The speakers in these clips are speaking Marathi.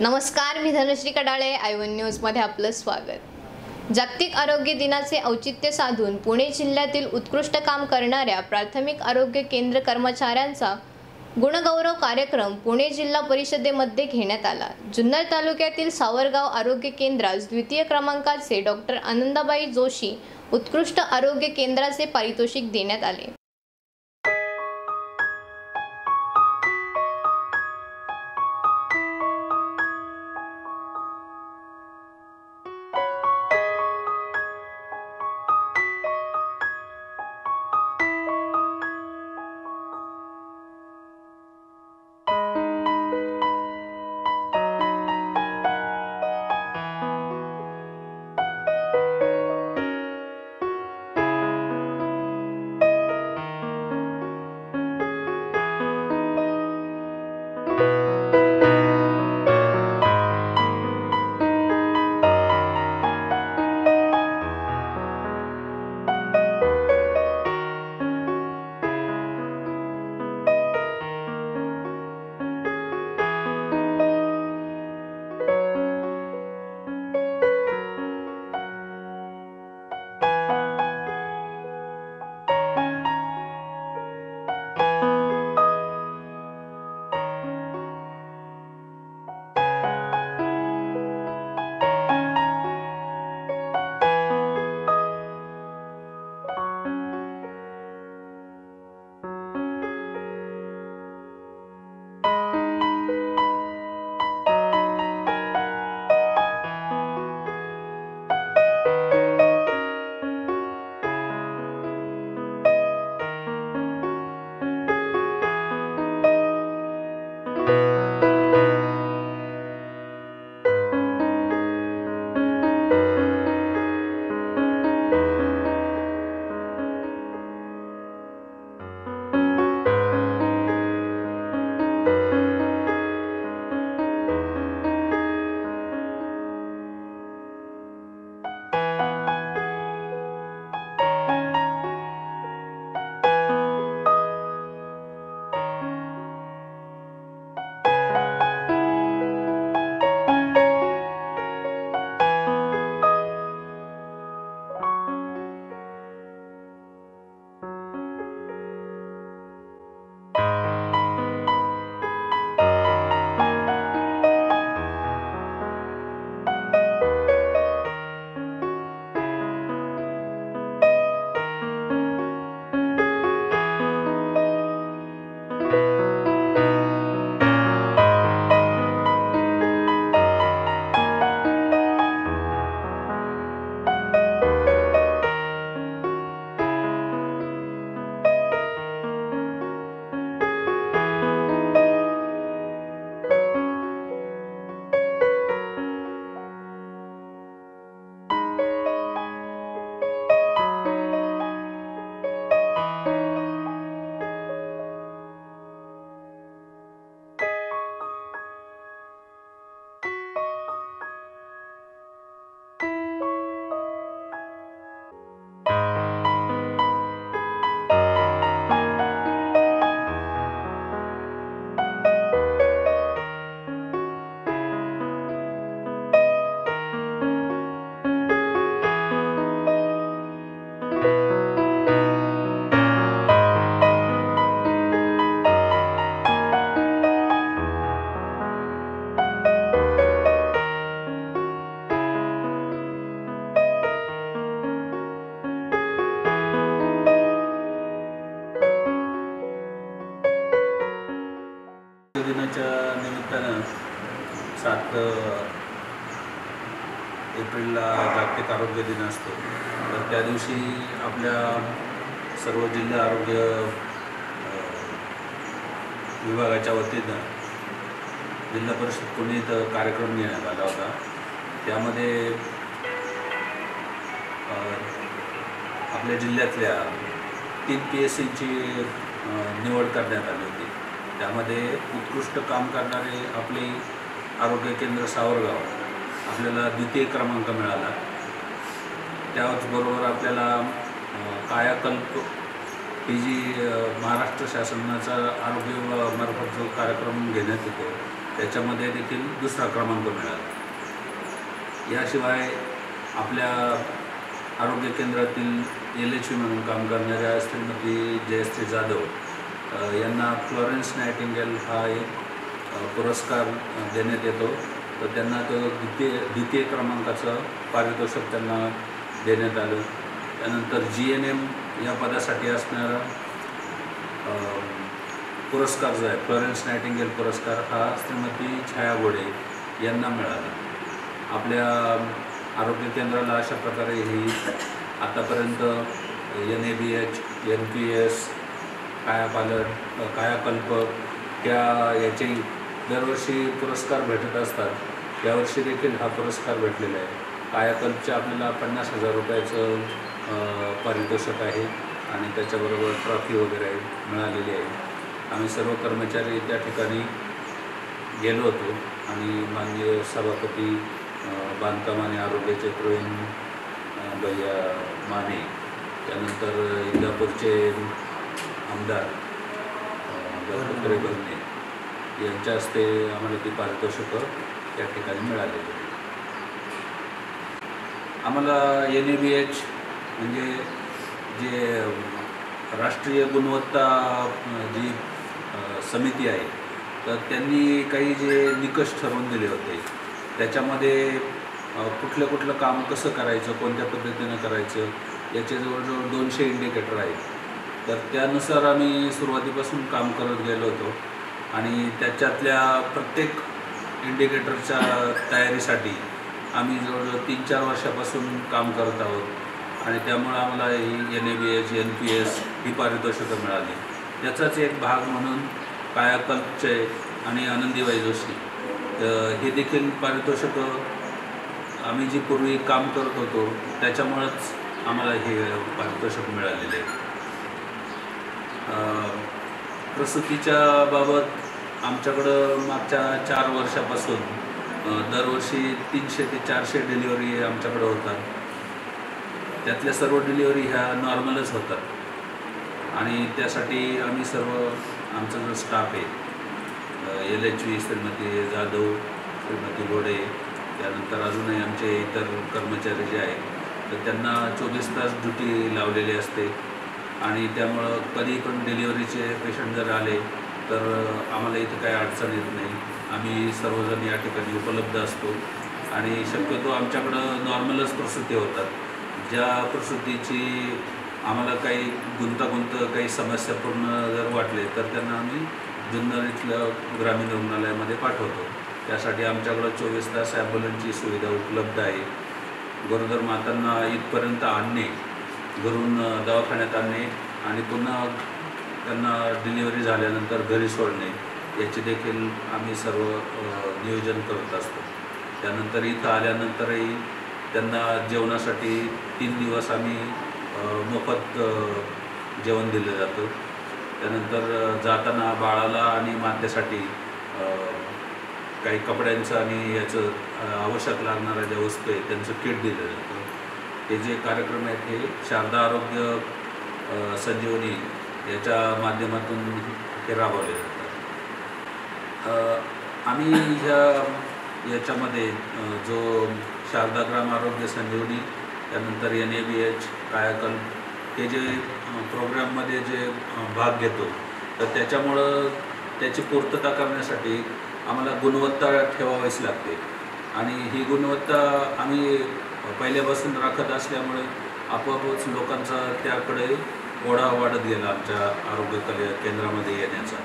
नमस्कार, मी धनश्री कडाळे. आय1 न्यूजमध्ये आपलं स्वागत. जागतिक आरोग्य दिनाचे औचित्य साधून पुणे जिल्ह्यातील उत्कृष्ट काम करणाऱ्या प्राथमिक आरोग्य केंद्र कर्मचाऱ्यांचा गुणगौरव कार्यक्रम पुणे जिल्हा परिषदेमध्ये घेण्यात आला. जुन्नर तालुक्यातील सावरगाव आरोग्य केंद्रास द्वितीय क्रमांकाचे डॉक्टर आनंदाबाई जोशी उत्कृष्ट आरोग्य केंद्राचे पारितोषिक देण्यात आले. दिनाच्या निमित्तानं 7 एप्रिलला जागतिक आरोग्य दिन असतो. तर त्या दिवशी आपल्या सर्व जिल्हा आरोग्य विभागाच्या वतीनं जिल्हा परिषद पुणे इथं कार्यक्रम घेण्यात आला होता. त्यामध्ये आपल्या जिल्ह्यातल्या 3 PSCची निवड करण्यात आली होती. त्यामध्ये उत्कृष्ट काम करणारे आपले आरोग्य केंद्र सावरगाव आपल्याला द्वितीय क्रमांक मिळाला. त्याचबरोबर आपल्याला कायाकल्प ही जी महाराष्ट्र शासनाचा आरोग्य विभागामार्फत जो कार्यक्रम घेण्यात येतो त्याच्यामध्ये देखील दुसरा क्रमांक मिळाला. याशिवाय आपल्या आरोग्य केंद्रातील LHV म्हणून काम करणाऱ्या श्रीमती जयश्री जाधव यांना फ्लोरेन्स नायटिंगेल हा एक पुरस्कार देण्यात येतो. तर त्यांना तो द्वितीय क्रमांकाचं पारितोषिक त्यांना देण्यात आलं. त्यानंतर GNM या पदासाठी असणारा पुरस्कार जो आहे फ्लोरेन्स नायटिंगेल पुरस्कार हा श्रीमती छाया गोडे यांना मिळाला. आपल्या आरोग्य केंद्राला अशा प्रकारे ही आतापर्यंत NABH, NPS, कायाकल्प याचे दरवर्षी पुरस्कार भेटत असतात. यावर्षी देखील हा पुरस्कार भेटलेला आहे. कायाकल्पचे आपल्याला 50,000 रुपयाचं पारितोषिक आहे आणि त्याच्याबरोबर ट्रॉफी वगैरे मिळालेली आहे. आम्ही सर्व कर्मचारी त्या ठिकाणी गेलो होतो आणि माननीय सभापती बांधकाम आणि आरोग्याचे प्रवीण भैया माने, त्यानंतर इंदापूरचे आमदार दत्तात्रय भरणे यांच्या हस्ते आम्हाला ती पारितोषिकं त्या ठिकाणी मिळालेली. आम्हाला NABH म्हणजे जे राष्ट्रीय गुणवत्ता जी समिती आहे, तर त्यांनी काही जे निकष ठरवून दिले होते त्याच्यामध्ये कुठलं काम कसं करायचं, कोणत्या पद्धतीनं करायचं, याचे जवळजवळ 200 इंडिकेटर आहेत. तर त्यानुसार आम्ही सुरुवातीपासून काम करत गेलो होतो आणि त्याच्यातल्या प्रत्येक इंडिकेटरच्या तयारीसाठी आम्ही जवळजवळ 3-4 वर्षापासून काम करत आहोत आणि त्यामुळे आम्हाला ही NABH, NPS ही पारितोषिकं मिळाली. त्याचाच एक भाग म्हणून कायाकल्पचे आणि आनंदीबाई जोशी हे देखील पारितोषिकं आम्ही जी पूर्वी काम करत होतो त्याच्यामुळंच आम्हाला हे पारितोषिक मिळालेले आहे. प्रसूतीच्या बाबत आमच्याकडं मागच्या 4 वर्षापासून दरवर्षी 300 ते 400 डिलिव्हरी आमच्याकडं होतात. त्यातल्या सर्व डिलिव्हरी ह्या नॉर्मलच होतात आणि त्यासाठी आम्ही सर्व आमचा जो स्टाफ आहे LHV श्रीमती जाधव, श्रीमती गोडे, त्यानंतर अजूनही आमचे इतर कर्मचारी जे आहेत तर त्यांना 24 तास ड्युटी लावलेली असते आणि त्यामुळं कधी पण डिलिव्हरीचे पेशंट जर आले तर आम्हाला इथं काही अडचण येत नाही. आम्ही सर्वजण या ठिकाणी उपलब्ध असतो आणि शक्यतो आमच्याकडं नॉर्मलच प्रसूती होतात. ज्या प्रसूतीची आम्हाला काही गुंतागुंत काही समस्यापूर्ण जर वाटले तर त्यांना आम्ही जुन्नर इथल्या ग्रामीण रुग्णालयामध्ये पाठवतो. त्यासाठी आमच्याकडं 24 तास ॲम्ब्युलन्सची सुविधा उपलब्ध आहे. गरोदर मातांना इथपर्यंत आणणे, घरून दवाखान्यात आणणे आणि पुन्हा त्यांना डिलिव्हरी झाल्यानंतर घरी सोडणे याची देखील आम्ही सर्व नियोजन करत असतो. त्यानंतर इथं आल्यानंतरही त्यांना जेवणासाठी 3 दिवस आम्ही मोफत जेवण दिलं जातं. त्यानंतर जाताना बाळाला आणि मातेसाठी काही कपड्यांचं आणि याचं आवश्यक लागणाऱ्या ज्या वस्तू आहेत त्यांचं किट दिलं जातं. हे जे कार्यक्रम आहेत हे शारदा आरोग्य संजीवनी याच्या माध्यमातून हे राबवले जातात. आम्ही याच्यामध्ये जो शारदा ग्राम आरोग्य संजीवनी, त्यानंतर NABH, कायाकल्प हे जे प्रोग्राममध्ये जे भाग घेतो तर त्याच्यामुळं त्याची पूर्तता करण्यासाठी आम्हाला गुणवत्ता ठेवावीच लागते आणि ही गुणवत्ता आम्ही पहिल्यापासून राखत असल्यामुळे आपोआपच लोकांचा त्याकडे ओढा वाढत गेला आमच्या आरोग्य केंद्रामध्ये येण्याचा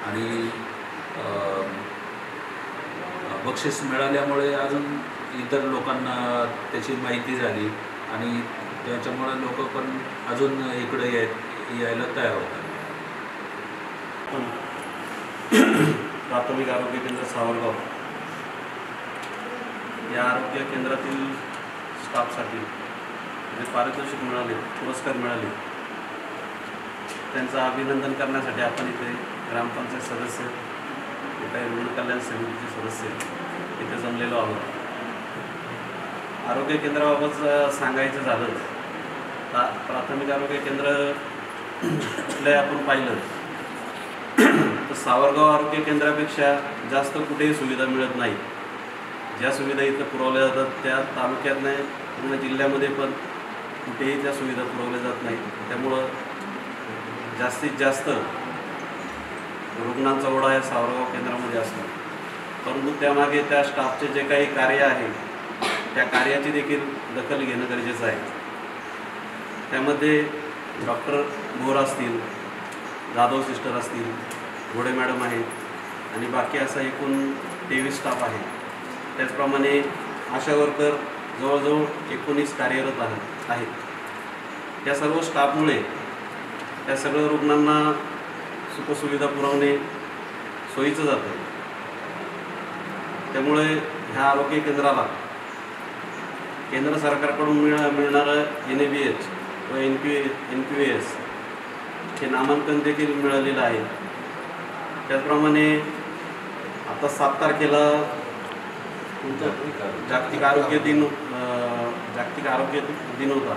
आणि बक्षीस मिळाल्यामुळे अजून इतर लोकांना त्याची माहिती झाली आणि त्याच्यामुळे लोक पण अजून इकडे यायला तयार होतात. प्राथमिक आरोग्य केंद्र सावरगाव या आरोग्य केंद्रातील स्टाफसाठी जे पारितोषिक मिळाले, पुरस्कार मिळाले, त्यांचं अभिनंदन करण्यासाठी आपण इथे ग्रामपंचायत सदस्य, काही रुग्ण कल्याण समितीचे सदस्य इथे जमलेलो आहोत. आरोग्य केंद्राबाबत सांगायचं झालं प्राथमिक आरोग्य केंद्र कुठलंही आपण पाहिलं तर सावरगाव आरोग्य केंद्रापेक्षा जास्त कुठेही सुविधा मिळत नाही. ज्या सुविधा इथं पुरवल्या जातात त्या तालुक्यात नाही, पूर्ण जिल्ह्यामध्ये पण कुठेही त्या सुविधा पुरवल्या जात नाही. त्यामुळं जास्तीत जास्त रुग्णांचा ओढा या सावरगाव केंद्रामध्ये असतो. परंतु त्यामागे त्या स्टाफचे जे काही कार्य आहे त्या कार्याची देखील दखल घेणं गरजेचं आहे. त्यामध्ये डॉक्टर भोर असतील, जाधव सिस्टर असतील, घोडे मॅडम आहेत आणि बाकी असा एकूण 23 स्टाफ आहे. त्याचप्रमाणे आशा वर्कर जवळजवळ 19 कार्यरत आहेत. या सर्व स्टाफमुळे त्या सर्व रुग्णांना सुखसुविधा पुरवणे सोयीचं जातं. त्यामुळे ह्या आरोग्य केंद्राला केंद्र सरकारकडून मिळणारं NABH व NQAS हे नामांकन देखील मिळालेलं आहे. त्याचप्रमाणे आता 7 तारखेला जागतिक आरोग्य दिन होता.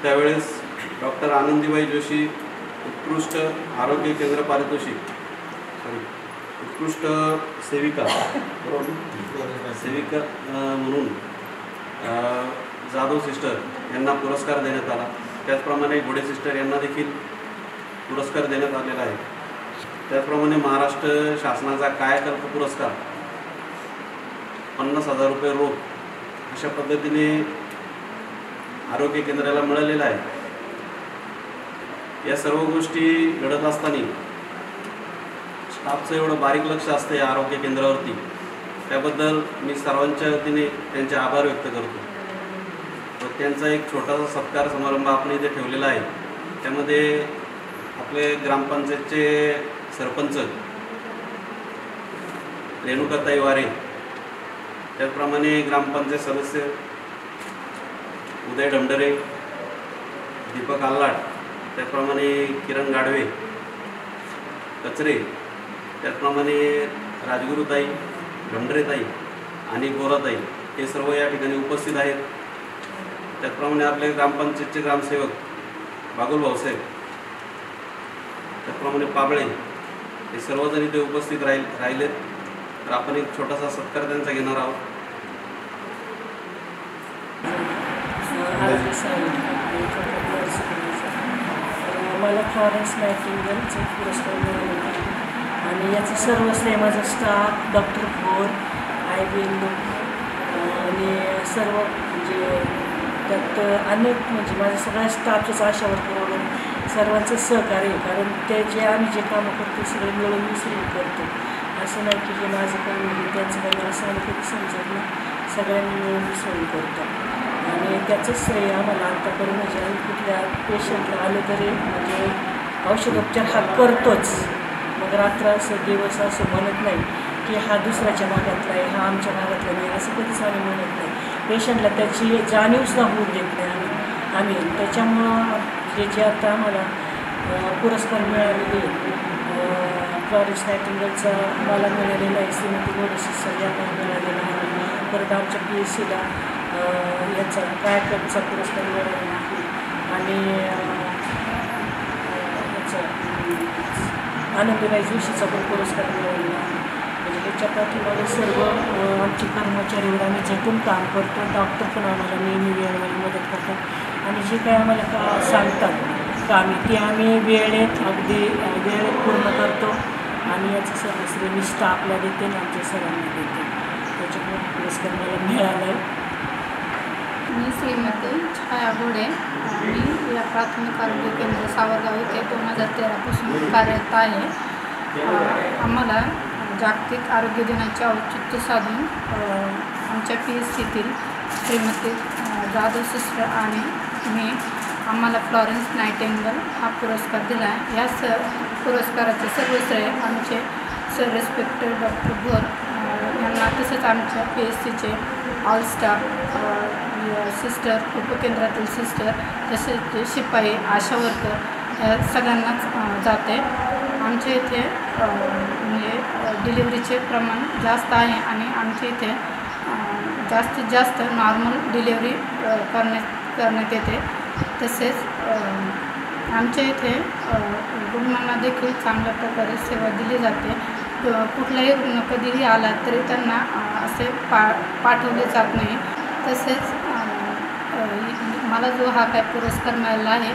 त्यावेळेस डॉक्टर आनंदीबाई जोशी उत्कृष्ट आरोग्य केंद्र पारितोषिक उत्कृष्ट सेविका म्हणून जाधव सिस्टर यांना पुरस्कार देण्यात आला. त्याचप्रमाणे घोडे सिस्टर यांना देखील पुरस्कार देण्यात आलेला आहे. त्याचप्रमाणे महाराष्ट्र शासनाचा कायाकल्प पुरस्कार 50,000 रुपये रोख अशा पद्धतीने आरोग्य केंद्राला मिळालेला आहे. या सर्व गोष्टी घडत असताना स्टाफचं एवढं बारीक लक्ष असतं या आरोग्य केंद्रावरती. त्याबद्दल मी सर्वांच्या वतीने त्यांचे आभार व्यक्त करतो. व त्यांचा एक छोटासा सत्कार समारंभ आपण इथे ठेवलेला आहे. त्यामध्ये आपले ग्रामपंचायतचे सरपंच रेणुकाताई वारे, त्याचप्रमाणे ग्रामपंचायत सदस्य उदय ढमढरे, दीपक आल्लाड, त्याचप्रमाणे किरण गाडवे कचरे, त्याचप्रमाणे राजगुरुताई, ढमढरेताई आणि गोराताई हे सर्व या ठिकाणी उपस्थित आहेत. त्याचप्रमाणे आपले ग्रामपंचायतचे ग्रामसेवक बागुल भाऊसाहेब, त्याचप्रमाणे पाबळे हे सर्वजण इथे उपस्थित राहिलेत. तर आपण एक छोटासा सत्कार त्यांचा घेणार आहोत. मला फ्लॉरेन्स नायटिंगेलचा पुरस्कार मिळाला आणि याचं सर्व श्रेय माझा स्टाफ, डॉक्टर भोर, IBN आणि सर्व म्हणजे त्यात अनेक म्हणजे माझ्या सगळ्या स्टाफचंच आशा वर्कर वगैरे सर्वांचं सहकार्य. कारण ते जे आम्ही जे कामं करतो सगळे मिळून मिसळून करतो. असं नाही की हे माझं काम आहे त्यांचं काम असं आम्ही कधी समजत नाही. सगळ्यांनी मिळून मिसळून करतो आणि त्याचंच श्रेय आम्हाला आत्तापर्यंत म्हणजे आम्ही कुठल्या पेशंटला आले तरी म्हणजे औषधोपचार हा करतोच. मग रात्र असं दिवस असं म्हणत नाही की हा दुसऱ्याच्या भागातला आहे, हा आमच्या भागातला नाही, असं कधीच आम्ही म्हणत नाही. पेशंटला त्याची जाणीवसुद्धा होऊ देत नाही आम्ही. त्याच्यामुळं हे जे आता आम्हाला पुरस्कार मिळालेले फ्लॉरेन्स नायटिंगेलचा मला मिळालेला आहे, श्रीमती घोडे सिस्टर यांना मिळालेला आहे. परत आमच्या PSCला याचा कायाकल्पचा पुरस्कार मिळालेला आहे आणि याचा आनंदीबाई जोशीचा पण पुरस्कार मिळालेला आहे. म्हणजे ह्याच्या पाठीमागे सर्व आमचे कर्मचारीवर आम्ही झटून काम करतो. डॉक्टर पण आम्हाला नेहमी वेळेवर मदत करतात आणि जे काही आम्हाला सांगतात कामे ती आम्ही वेळेत अगदी वेळेत पूर्ण करतो आणि याचं सर्व श्रेय मी स्टाफला देते आणि आमच्या सरांना देते. त्याच्यामुळे पुरस्कार मला मिळाला आहे. मी श्रीमती छाया घोडे. मी या प्राथमिक आरोग्य केंद्र सावरगाव येथे 2013 पासून कार्यरत आहे. आम्हाला जागतिक आरोग्य दिनाचे औचित्य साधून आमच्या PSCतील श्रीमती जाधव सिस्टर आणि मी आम्हाला फ्लॉरेन्स नायटिंगेल हा पुरस्कार दिला आहे. या पुरस्काराचे सर्व श्रेय आमचे सर रिस्पेक्टेड डॉक्टर भोर यांना, तसेच आमच्या PSCचे ऑल स्टाफ, सिस्टर, उपकेंद्रातील सिस्टर, तसेच शिपाई, आशा वर्कर या सगळ्यांनाच जाते. आमच्या इथे म्हणजे डिलिव्हरीचे प्रमाण जास्त आहे आणि आमच्या इथे जास्तीत जास्त नॉर्मल डिलिव्हरी करण्यात येते. तसेच आमच्या इथे रुग्णांना देखील चांगल्या प्रकारे सेवा दिली जाते. कुठलाही रुग्ण कधीही आला तरी त्यांना असे पाठवले जात नाही. तसेच मला जो हा काय पुरस्कार मिळाला आहे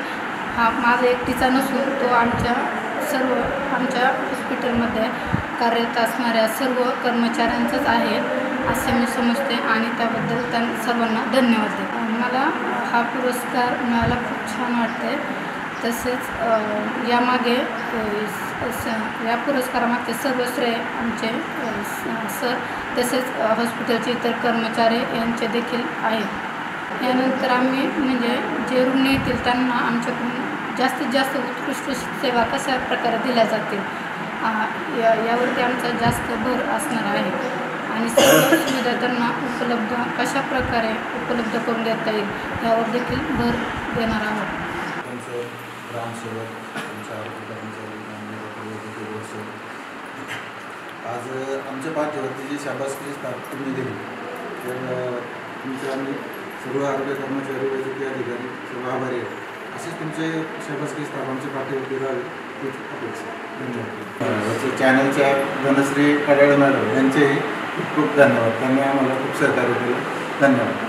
हा माझा एकटीचा नसून तो आमच्या हॉस्पिटलमध्ये कार्यरत असणाऱ्या सर्व कर्मचाऱ्यांचाच आहे असे मी समजते आणि त्याबद्दल सर्वांना धन्यवाद देते. मला हा पुरस्कार मिळायला खूप छान वाटते. तसेच यामागे या पुरस्कारामागचे सर्व श्रेय आमचे सर तसेच हॉस्पिटलचे इतर कर्मचारी यांचे देखील आहे. यानंतर आम्ही म्हणजे जे रुग्ण येतील त्यांना आमच्याकडून जास्तीत जास्त उत्कृष्ट सेवा कशा प्रकारे दिल्या जातील यावरती आमचा जास्त भर असणार आहे आणि सर्व सुविधा त्यांना कशा प्रकारे उपलब्ध करून देता येईल यावर देखील भर देणार आहोत. ग्रामसेवक आमच्या आज आमच्या पाठीवरती जी शाबासकी तुम्ही दिली तर तुमचे आम्ही सर्व आरोग्य कर्मचारी वैद्यकीय अधिकारी सर्व आभारी आहेत. असेच तुमचे शाबासकी स्थाप आमच्या पाठीवरती राहावे हीच अपेक्षा. धन्यवाद. चॅनलच्या धनश्री कडाळे मॅडम यांचेही खूप खूप धन्यवाद. त्यांनी आम्हाला खूप सहकार्य केलं. धन्यवाद.